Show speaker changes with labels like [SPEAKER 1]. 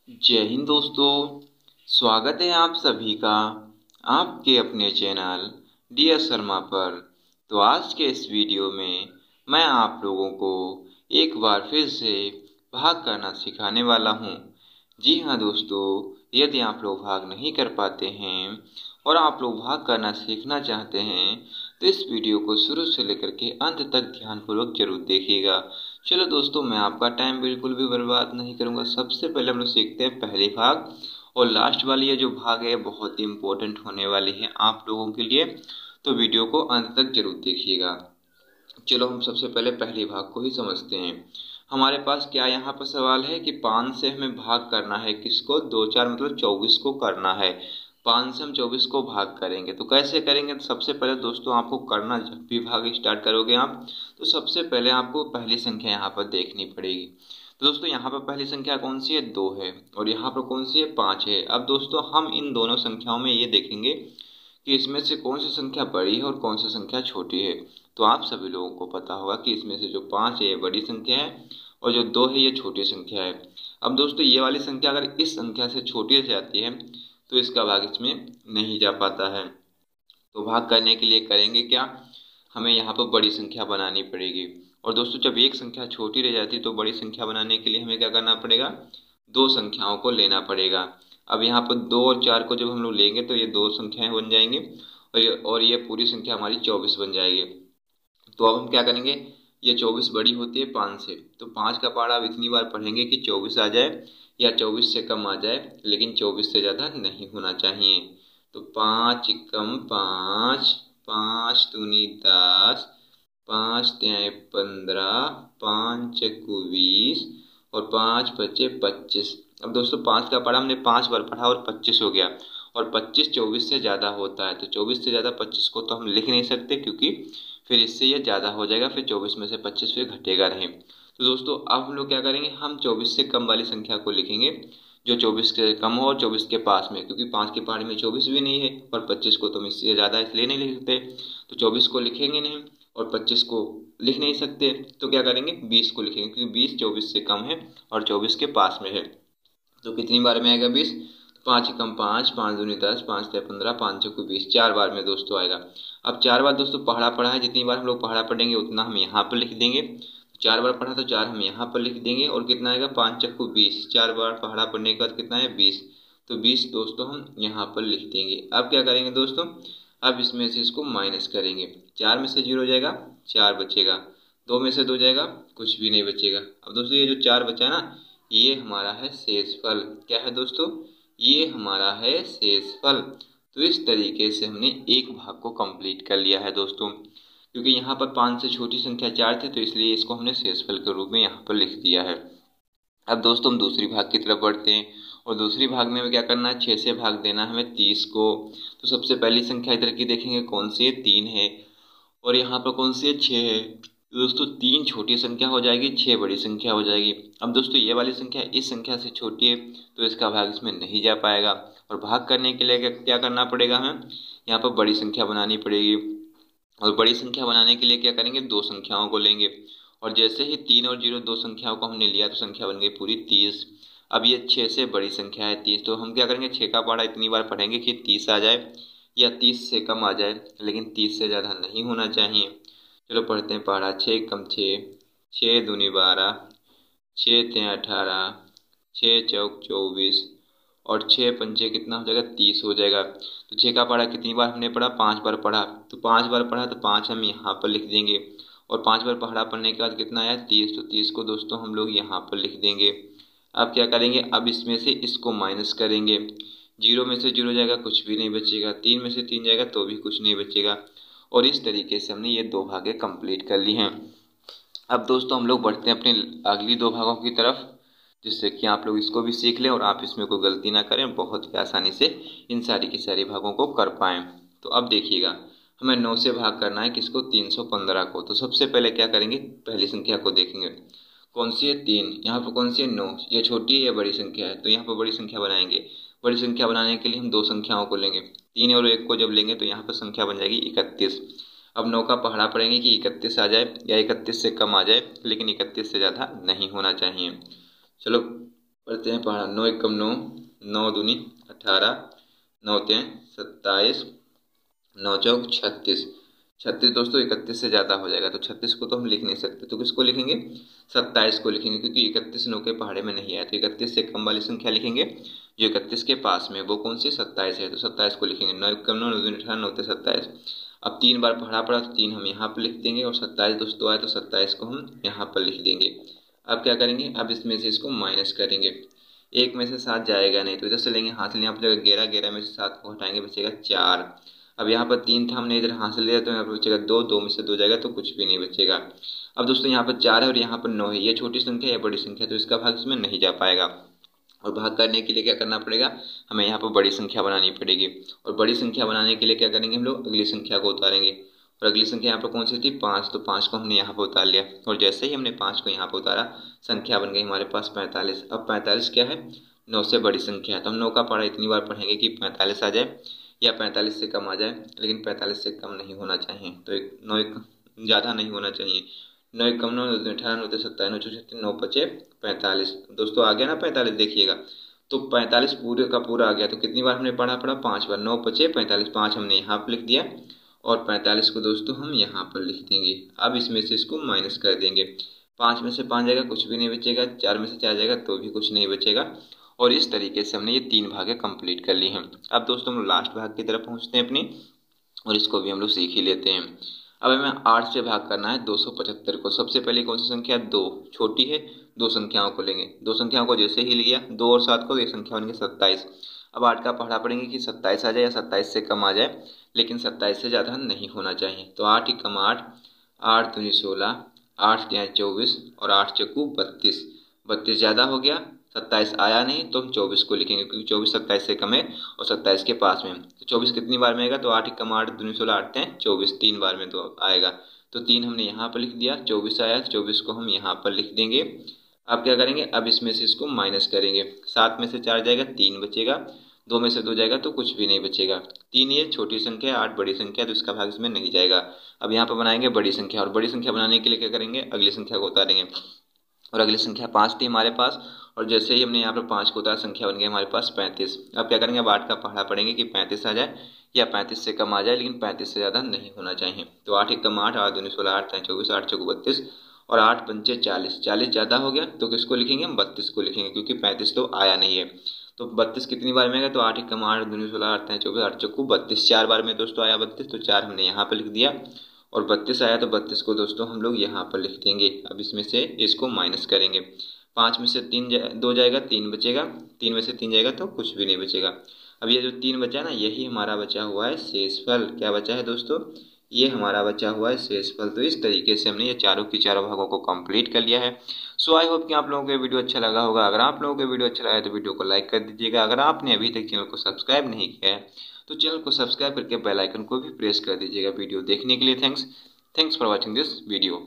[SPEAKER 1] जय हिंद दोस्तों। स्वागत है आप सभी का आपके अपने चैनल डियर शर्मा पर। तो आज के इस वीडियो में मैं आप लोगों को एक बार फिर से भाग करना सिखाने वाला हूँ। जी हाँ दोस्तों, यदि आप लोग भाग नहीं कर पाते हैं और आप लोग भाग करना सीखना चाहते हैं तो इस वीडियो को शुरू से लेकर के अंत तक ध्यानपूर्वक जरूर देखिएगा। चलो दोस्तों, मैं आपका टाइम बिल्कुल भी बर्बाद नहीं करूंगा। सबसे पहले हम लोग सीखते हैं पहले भाग, और लास्ट वाली ये जो भाग है बहुत ही इम्पोर्टेंट होने वाली है आप लोगों के लिए, तो वीडियो को अंत तक जरूर देखिएगा। चलो हम सबसे पहले पहले भाग को ही समझते हैं। हमारे पास क्या यहाँ पर सवाल है कि 5 से हमें भाग करना है, किसको? 2 4 मतलब 24 को करना है। 5 से हम 24 को भाग करेंगे तो कैसे करेंगे? तो सबसे पहले दोस्तों आपको करना, जब भी भाग स्टार्ट करोगे आप, तो सबसे पहले आपको पहली संख्या यहाँ पर देखनी पड़ेगी। तो दोस्तों यहाँ पर पहली संख्या कौन सी है? 2 है। और यहाँ पर कौन सी है? 5 है। अब दोस्तों हम इन दोनों संख्याओं में ये देखेंगे कि इसमें से कौन सी संख्या बड़ी है और कौन सी संख्या छोटी है। तो आप सभी लोगों को पता होगा कि इसमें से जो 5 है ये बड़ी संख्या है और जो 2 है ये छोटी संख्या है। अब दोस्तों ये वाली संख्या अगर इस संख्या से छोटी हो जाती है तो इसका भाग इसमें नहीं जा पाता है। तो भाग करने के लिए करेंगे क्या? हमें यहाँ पर बड़ी संख्या बनानी पड़ेगी। और दोस्तों जब एक संख्या छोटी रह जाती है तो बड़ी संख्या बनाने के लिए हमें क्या करना पड़ेगा? दो संख्याओं को लेना पड़ेगा। अब यहाँ पर 2 और 4 को जब हम लोग लेंगे तो ये दो संख्याएं बन जाएंगी और ये पूरी संख्या हमारी 24 बन जाएगी। तो अब हम क्या करेंगे? ये 24 बड़ी होती है 5 से, तो 5 का पहाड़ा अब इतनी बार पढ़ेंगे कि 24 आ जाए या 24 से कम आ जाए, लेकिन 24 से ज़्यादा नहीं होना चाहिए। तो 5 कम 5, 5 दूनी 10, 5 तिहाई 15, 5 चक्कू 20 और 5 बचे 25। अब दोस्तों 5 का पढ़ा हमने 5 बार पढ़ा और 25 हो गया, और 25 24 से ज़्यादा होता है, तो 24 से ज़्यादा 25 को तो हम लिख नहीं सकते क्योंकि फिर इससे ये ज़्यादा हो जाएगा, फिर 24 में से 25 फिर घटेगा नहीं। तो दोस्तों अब हम लोग क्या करेंगे? हम 24 से कम वाली संख्या को लिखेंगे, जो 24 से कम हो और 24 के पास में, क्योंकि 5 के पहाड़ में 24 भी नहीं है और 25 को तो हम इससे ज़्यादा इसलिए नहीं लिख सकते, तो 24 को लिखेंगे नहीं और 25 को लिख नहीं सकते, तो क्या करेंगे? 20 को लिखेंगे, क्योंकि 20 24 से कम है और 24 के पास में है। तो कितनी बार में आएगा 20? 5 कम 5, 5 दूनी 10, 5 तिहाई 15, 5 चौको 20, 4 बार में दोस्तों आएगा। अब 4 बार दोस्तों पहाड़ा पढ़ा है, जितनी बार हम लोग पहाड़ा पढ़ेंगे उतना हम यहाँ पर लिख देंगे। 4 बार पढ़ा तो 4 हम यहाँ पर लिख देंगे, और कितना आएगा? 5 चक्कू 20, 4 बार पहाड़ा पढ़ने के बाद कितना है? 20। तो 20 दोस्तों हम यहाँ पर लिख देंगे। अब क्या करेंगे दोस्तों? अब इसमें से इसको माइनस करेंगे। 4 में से 0 हो जाएगा, 4 बचेगा। 2 में से 2 जाएगा, कुछ भी नहीं बचेगा। अब दोस्तों ये जो 4 बचा ना, ये हमारा है शेषफल। क्या है दोस्तों? ये हमारा है शेषफल। तो इस तरीके से हमने एक भाग को कंप्लीट कर लिया है दोस्तों। क्योंकि यहाँ पर 5 से छोटी संख्या 4 थी तो इसलिए इसको हमने शेषफल के रूप में यहाँ पर लिख दिया है। अब दोस्तों हम दूसरी भाग की तरफ बढ़ते हैं, और दूसरी भाग में हमें क्या करना है? 6 से भाग देना है हमें 30 को। तो सबसे पहली संख्या इधर की देखेंगे कौन सी है? 3 है। और यहाँ पर कौन सी है? 6 है। तो दोस्तों 3 छोटी संख्या हो जाएगी, 6 बड़ी संख्या हो जाएगी। अब दोस्तों ये वाली संख्या इस संख्या से छोटी है तो इसका भाग इसमें नहीं जा पाएगा, और भाग करने के लिए क्या करना पड़ेगा? हमें यहाँ पर बड़ी संख्या बनानी पड़ेगी। और बड़ी संख्या बनाने के लिए क्या करेंगे? दो संख्याओं को लेंगे, और जैसे ही 3 और 0 दो संख्याओं को हमने लिया तो संख्या बन गई पूरी 30। अब ये 6 से बड़ी संख्या है 30, तो हम क्या करेंगे? 6 का पहाड़ा इतनी बार पढ़ेंगे कि 30 आ जाए या 30 से कम आ जाए, लेकिन 30 से ज़्यादा नहीं होना चाहिए। चलो पढ़ते हैं पहाड़ा। 6 कम 6, 6 दूनी 12, 6 तिहाई 18, 6 चौक 24 और 6 पंचे कितना हो जाएगा? 30 हो जाएगा। तो 6 का पढ़ा कितनी बार हमने पढ़ा? 5 बार पढ़ा। तो 5 बार पढ़ा तो 5 हम यहाँ पर लिख देंगे, और 5 बार पढ़ा पढ़ने के बाद कितना आया? 30। तो 30 को दोस्तों हम लोग यहाँ पर लिख देंगे। अब क्या करेंगे? अब इसमें से इसको माइनस करेंगे। 0 में से 0 जाएगा, कुछ भी नहीं बचेगा। 3 में से 3 जाएगा तो भी कुछ नहीं बचेगा। और इस तरीके से हमने ये दो भागे कंप्लीट कर ली हैं। अब दोस्तों हम लोग बढ़ते हैं अपने अगली दो भागों की तरफ, जिससे कि आप लोग इसको भी सीख लें और आप इसमें कोई गलती ना करें, बहुत ही आसानी से इन सारी की सारी भागों को कर पाएँ। तो अब देखिएगा, हमें 9 से भाग करना है किसको? 315 को। तो सबसे पहले क्या करेंगे? पहली संख्या को देखेंगे कौन सी है? 3। यहाँ पर कौन सी है? 9। ये छोटी है या बड़ी संख्या है? तो यहाँ पर बड़ी संख्या बनाएंगे। बड़ी संख्या बनाने के लिए हम दो संख्याओं को लेंगे। 3 और 1 को जब लेंगे तो यहाँ पर संख्या बन जाएगी 31। अब 9 का पहाड़ा पढ़ेंगे कि 31 आ जाए या 31 से कम आ जाए, लेकिन 31 से ज़्यादा नहीं होना चाहिए। चलो पढ़ते हैं पढ़ा। 9 एकम 9, 9 दूनी 18, 9 तें 27, 9 चौक 36। 36 दोस्तों 31 से ज़्यादा हो जाएगा, तो 36 को तो हम लिख नहीं सकते, तो किसको लिखेंगे? 27 को लिखेंगे, क्योंकि 31 9 के पहाड़े में नहीं आया, तो 31 से कम वाली संख्या लिखेंगे। जो 31 के पास में वो कौन सी? 27 है, तो 27 को लिखेंगे। 9 एकम 9, 9 दूनी 18, 9 तें 27। अब 3 बार पढ़ा पड़ा तो 3 हम यहाँ पर लिख देंगे, और 27 दोस्तों आए तो 27 को हम यहाँ पर लिख देंगे। अब क्या करेंगे? अब इसमें से इसको माइनस करेंगे। 1 में से 7 जाएगा नहीं, तो इधर से लेंगे हाथ, यहाँ पर जगह 11, 11 में से 7 को हटाएंगे, बचेगा 4। अब यहाँ पर 3 था, हमने इधर हाथ से लिया, तो यहाँ पर बचेगा 2, 2 में से 2 जाएगा तो कुछ भी नहीं बचेगा। अब दोस्तों यहाँ पर 4 है और यहाँ पर 9 है, ये छोटी संख्या है या बड़ी संख्या, तो इसका भाग इसमें नहीं जा पाएगा। और भाग करने के लिए क्या करना पड़ेगा? हमें यहाँ पर बड़ी संख्या बनानी पड़ेगी, और बड़ी संख्या बनाने के लिए क्या करेंगे? हम लोग अगली संख्या को उतारेंगे, और अगली संख्या यहाँ पर कौन सी थी? 5, तो 5 को हमने यहाँ पर उतार लिया, और जैसे ही हमने 5 को यहाँ पर उतारा, संख्या बन गई हमारे पास 45। अब 45 क्या है? 9 से बड़ी संख्या है, तो हम 9 का पढ़ा इतनी बार पढ़ेंगे कि 45 आ जाए या 45 से कम आ जाए, लेकिन 45 से कम नहीं होना चाहिए, तो 9 एक ज़्यादा नहीं होना चाहिए। 9 एकम 9, 9 18, 9 27, 9 36, 9 बचे 45। दोस्तों आ गया ना 45? देखिएगा, तो 45 पूरे का पूरा आ गया, तो कितनी बार हमने पढ़ा? 5 बार। 9 बचे 45, 5 हमने यहाँ पर लिख दिया, और 45 को दोस्तों हम यहाँ पर लिख देंगे। अब इसमें से इसको माइनस कर देंगे। 5 में से 5 जाएगा, कुछ भी नहीं बचेगा। 4 में से 4 जाएगा तो भी कुछ नहीं बचेगा। और इस तरीके से हमने ये 3 भागें कंप्लीट कर ली हैं। अब दोस्तों हम लास्ट भाग की तरफ पहुँचते हैं अपनी, और इसको भी हम लोग सीख ही लेते हैं। अब हमें 8 से भाग करना है 275 को। सबसे पहले कौन सी संख्या? 2 छोटी है, 2 संख्याओं को लेंगे। 2 संख्याओं को जैसे ही लिया, 2 और 7 को, एक संख्या बन गई 27। अब 8 का पढ़ा पड़ेंगे कि 27 आ जाए या 27 से कम आ जाए, लेकिन 27 से ज़्यादा नहीं होना चाहिए। तो 8 एकम 8, 8 दूनी 16, 8 तियां 24, और 8 चौकू 32। 32 ज़्यादा हो गया, 27 आया नहीं, तो हम 24 को लिखेंगे, क्योंकि 24 27 से कम है और 27 के पास में। तो 24 कितनी बार में आएगा? तो 8 एकम 8 दूनी 16, 8 तें 24, 3 बार में तो आएगा, तो 3 हमने यहाँ पर लिख दिया। 24 आया, 24 को हम यहाँ पर लिख देंगे। अब क्या करेंगे? अब इसमें से इसको माइनस करेंगे। 7 में से 4 जाएगा, 3 बचेगा। 2 में से 2 जाएगा तो कुछ भी नहीं बचेगा। 3 ये छोटी संख्या है, 8 बड़ी संख्या है, तो इसका भाग इसमें नहीं जाएगा। अब यहाँ पर बनाएंगे बड़ी संख्या, और बड़ी संख्या बनाने के लिए क्या करेंगे? अगली संख्या को उतारेंगे, और अगली संख्या 5 थी हमारे पास, और जैसे ही हमने यहाँ पर 5 को उतारा, संख्या बन गई हमारे पास 35। अब क्या करेंगे? अब 8 का पढ़ा पड़ेंगे कि 35 आ जाए या 35 से कम आ जाए, लेकिन 35 से ज़्यादा नहीं होना चाहिए। तो 8 एकम 8, 8 दूनी 16, 8 तियां 24, 8 चौकू 32, और 8 पंचे 40। 40 ज़्यादा हो गया, तो किसको लिखेंगे? हम 32 को लिखेंगे, क्योंकि 35 तो आया नहीं है। तो 32 कितनी बार में आएगा? तो 8 एकम 8 दूनी 16, 8 तियां 24, 8 चौकू 32, 4 बार में दोस्तों आया 32, तो 4 हमने यहाँ पर लिख दिया। और 32 आया, तो 32 को दोस्तों हम लोग यहाँ पर लिख देंगे। अब इसमें से इसको माइनस करेंगे। 5 में से 2 जाएगा, 3 बचेगा। 3 में से 3 जाएगा तो कुछ भी नहीं बचेगा। अब ये जो 3 बचा ना, यही हमारा बचा हुआ है शेषफल। क्या बचा है दोस्तों? ये हमारा बचा हुआ है शेषफल। तो इस तरीके से हमने ये चारों की चारों भागों को कंप्लीट कर लिया है। सो आई होप कि आप लोगों को वीडियो अच्छा लगा होगा। अगर आप लोगों को वीडियो अच्छा लगा है तो वीडियो को लाइक कर दीजिएगा। अगर आपने अभी तक चैनल को सब्सक्राइब नहीं किया है तो चैनल को सब्सक्राइब करके बेल आइकन को भी प्रेस कर दीजिएगा। वीडियो देखने के लिए thanks for watching this video.